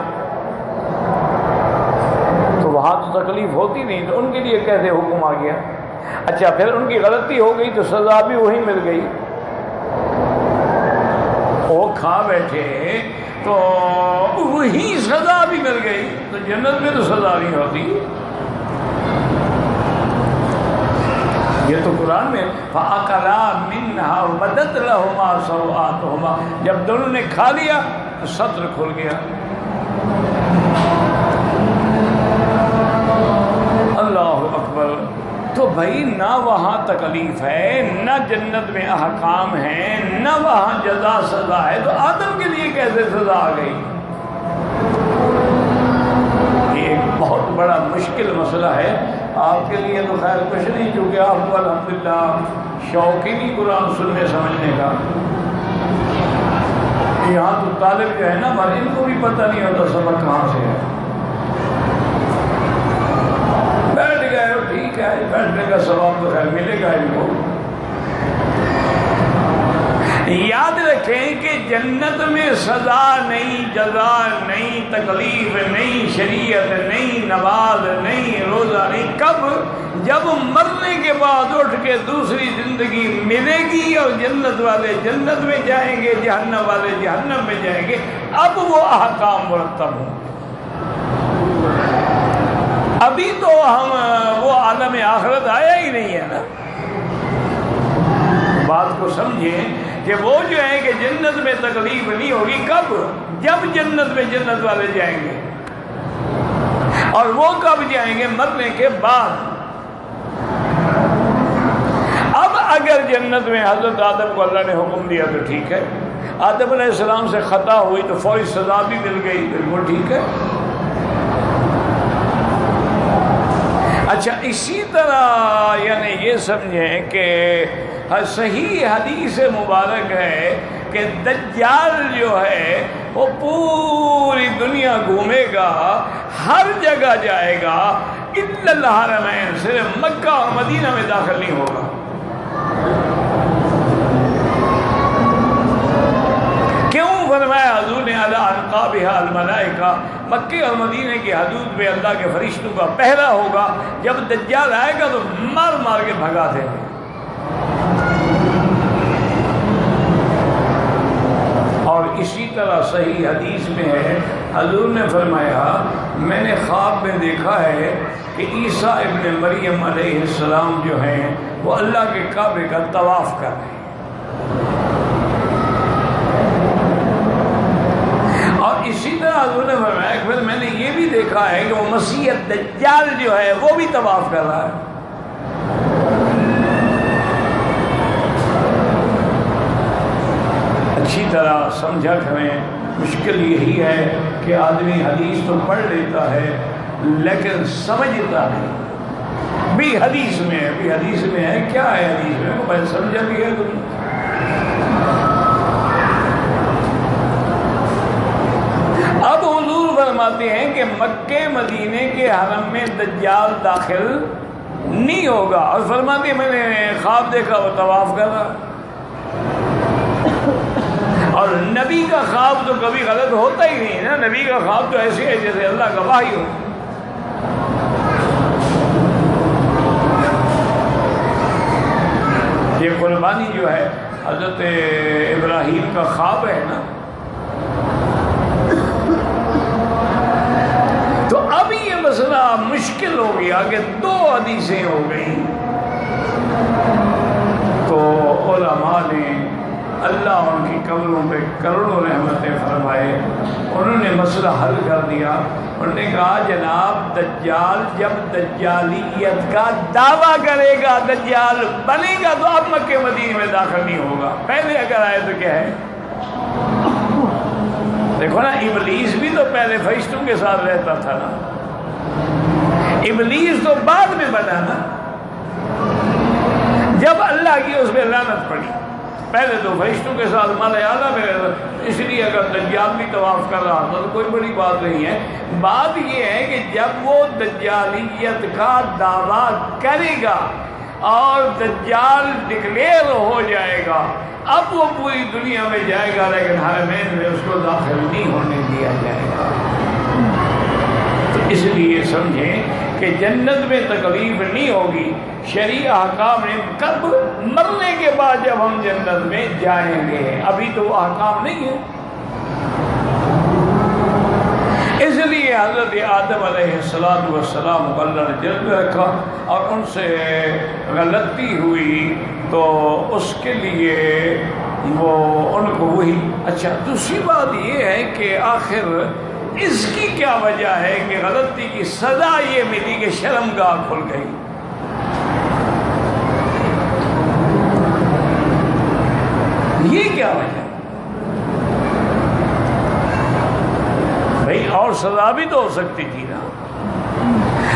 تو وہاں تو تکلیف ہوتی نہیں، تو ان کے لیے کیسے حکم آ گیا؟ اچھا پھر ان کی غلطی ہو گئی تو سزا بھی وہی مل گئی. وہ کھا بیٹھے تو وہی سزا بھی مل گئی. تو جنت میں تو سزا نہیں ہوتی. یہ تو قرآن میں فَأَكَلَا مِنْهَا وَبَدَتْ لَهُمَا سَوْآتُهُمَا، جب دونوں نے کھا لیا تو سطر کھل گیا. اللہ اکبر. تو بھائی نہ وہاں تکلیف ہے، نہ جنت میں احکام ہیں، نہ وہاں جزا سزا ہے، تو آدم کے لیے کیسے سزا آ گئی؟ یہ ایک بہت بڑا مشکل مسئلہ ہے. آپ کے لیے تو خیر کچھ نہیں، چونکہ آپ کو الحمدللہ شوق ہی نہیں قرآن سننے سمجھنے کا. یہاں تو طالب جو ہے نا، مگر ان کو بھی پتہ نہیں ہوتا سبق کہاں سے ہے. بیٹھ گئے ہو ٹھیک ہے، بیٹھنے کا ثواب تو خیر ملے گا ان کو. یاد رکھیں کہ جنت میں سزا نہیں، جزا نہیں، تکلیف نہیں، شریعت نہیں، نماز نہیں، روزہ نہیں. کب؟ جب مرنے کے بعد اٹھ کے دوسری زندگی ملے گی اور جنت والے جنت میں جائیں گے، جہنم والے جہنم میں جائیں گے، اب وہ احکام مرتب ہوں. ابھی تو ہم وہ عالم آخرت آیا ہی نہیں ہے نا. بات کو سمجھیں کہ وہ جو ہے کہ جنت میں تکلیف نہیں ہوگی. کب؟ جب جنت میں جنت والے جائیں گے. اور وہ کب جائیں گے؟ مرنے کے بعد. اب اگر جنت میں حضرت آدم کو اللہ نے حکم دیا تو ٹھیک ہے. آدم علیہ السلام سے خطا ہوئی تو فوری سزا بھی مل گئی، بالکل ٹھیک ہے. اچھا، اسی طرح یعنی یہ سمجھیں کہ صحیح حدیث مبارک ہے کہ دجال جو ہے وہ پوری دنیا گھومے گا، ہر جگہ جائے گا، الا الحرمین، صرف مکہ اور مدینہ میں داخل نہیں ہوگا. کیوں؟ فرمایا حضور نے علی انقابها الملائکہ، مکے اور مدینے کی حدود میں اللہ کے فرشتوں کا پہرا ہوگا. جب دجال آئے گا تو مار مار کے بھگا دیں گے. اور اسی طرح صحیح حدیث میں ہے، حضور نے فرمایا میں نے خواب میں دیکھا ہے کہ عیسیٰ ابن مریم علیہ السلام جو ہیں وہ اللہ کے کعبے کا طواف کر رہے ہیں. اور اسی طرح حضور نے فرمایا کہ پھر میں نے یہ بھی دیکھا ہے کہ وہ مسیح دجال جو ہے وہ بھی طواف کر رہا ہے. اچھی طرح سمجھا کریں. مشکل یہی ہے کہ آدمی حدیث تو پڑھ لیتا ہے لیکن سمجھتا نہیں. بھی حدیث میں ہے، بھی حدیث میں ہے، کیا ہے حدیث میں، میں سمجھا بھی ہے تم. اب حضور فرماتے ہیں کہ مکے مدینے کے حرم میں دجال داخل نہیں ہوگا. اور فرماتے ہیں میں نے خواب دیکھا وہ طواف کر رہا. اور نبی کا خواب تو کبھی غلط ہوتا ہی نہیں نا. نبی کا خواب تو ایسے ہے جیسے اللہ کا وحی ہو. یہ قربانی جو ہے حضرت ابراہیم کا خواب ہے نا. تو اب یہ مسئلہ مشکل ہو گیا کہ دو حدیثیں ہو گئیں. تو علماء نے اللہ ان کی قبروں پہ کروڑوں رحمتیں فرمائے، انہوں نے مسئلہ حل کر دیا. انہوں نے کہا جناب دجال جب دجالیت کا دعویٰ کرے گا، دجال بنے گا، تو اب مکہ مدینے میں داخل نہیں ہوگا. پہلے اگر آئے تو کیا ہے؟ دیکھو نا، ابلیس بھی تو پہلے فرشتوں کے ساتھ رہتا تھا نا. ابلیس تو بعد میں بنا نا، جب اللہ کی اس پہ لعنت پڑی. پہلے تو فرشتوں کے ساتھ مالا اعلیٰ میں رہتا. اس لیے اگر دجال بھی طواف کر رہا تھا تو کوئی بڑی بات نہیں ہے. بات یہ ہے کہ جب وہ دجالیت کا دعویٰ کرے گا اور دجال ڈکلیئر ہو جائے گا، اب وہ پوری دنیا میں جائے گا لیکن حرمین میں اس کو داخل نہیں ہونے دیا جائے گا. تو اس لیے سمجھیں کہ جنت میں تکلیف نہیں ہوگی. شرعی احکام نے کب؟ مرنے کے بعد جب ہم جنت میں جائیں گے. ابھی تو وہ احکام نہیں ہے. اس لیے حضرت آدم علیہ السلام کو اللہ نے جنت میں رکھا اور ان سے غلطی ہوئی تو اس کے لیے وہ ان کو وہی. اچھا، دوسری بات یہ ہے کہ آخر اس کی کیا وجہ ہے کہ غلطی کی سزا یہ ملی کہ شرمگاہ کھل گئی. یہ کیا وجہ؟ بھائی اور سزا بھی تو ہو سکتی تھی نا.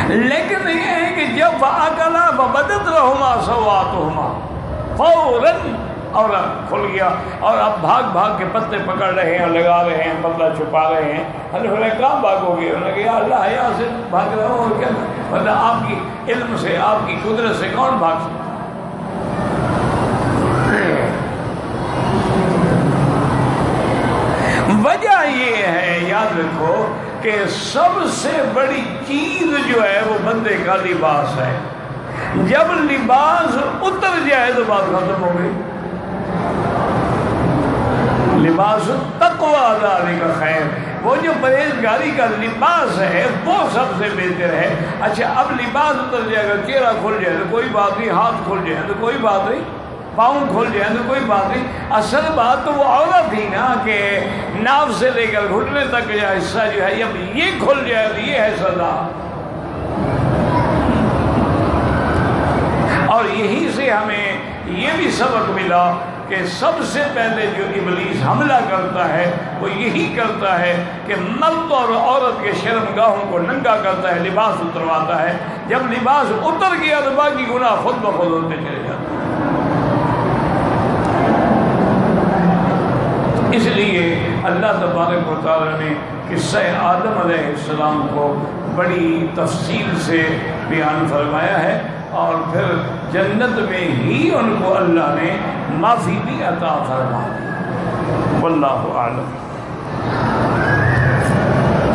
لیکن یہ ہے کہ جب فَأَكَلَا فَبَدَتْ لَهُمَا سَوْآتُهُمَا، فوراً اور کھل گیا. اور اب بھاگ بھاگ کے پتے پکڑ رہے ہیں، لگا رہے ہیں، پتہ چھپا رہے ہیں. اللہ کہاں بھاگو گے؟ انہوں نے کہا اللہ حیا سے بھاگ رہا ہوں اور کیا، مطلب آپ کی علم سے، آپ کی قدرت سے کون بھاگ سکتا؟ وجہ یہ ہے، یاد رکھو کہ سب سے بڑی چیز جو ہے وہ بندے کا لباس ہے. جب لباس اتر جائے تو بات ختم ہو گئی. لباس التقوی ذالک خیر، وہ جو پرہیزگاری کا لباس ہے وہ سب سے بہتر ہے۔ اچھا اب لباس اتر جائے گا، چہرہ کھل جائے تو کوئی بات نہیں، ہاتھ کھل جائے تو کوئی بات نہیں، پاؤں کھل جائے تو کوئی بات نہیں، اصل بات تو وہ عورت تھی نا کہ ناف سے لے کر گھٹنے تک کا حصہ جو ہے اب یہ کھل جائے تو یہ ہے سزا۔ اور یہی سے ہمیں یہ بھی سبق ملا کہ سب سے پہلے جو ابلیس حملہ کرتا ہے وہ یہی کرتا ہے کہ مرد اور عورت کے شرمگاہوں کو ننگا کرتا ہے، لباس اترواتا ہے۔ جب لباس اتر گیا تو باقی گناہ خود بخود ہوتے چلے جاتے ہیں۔ اس لیے اللہ تبارک و تعالیٰ نے قصہ آدم علیہ السلام کو بڑی تفصیل سے بیان فرمایا ہے، اور پھر جنت میں ہی ان کو اللہ نے معافی بھی عطا فرما دی۔ واللہ اعلم۔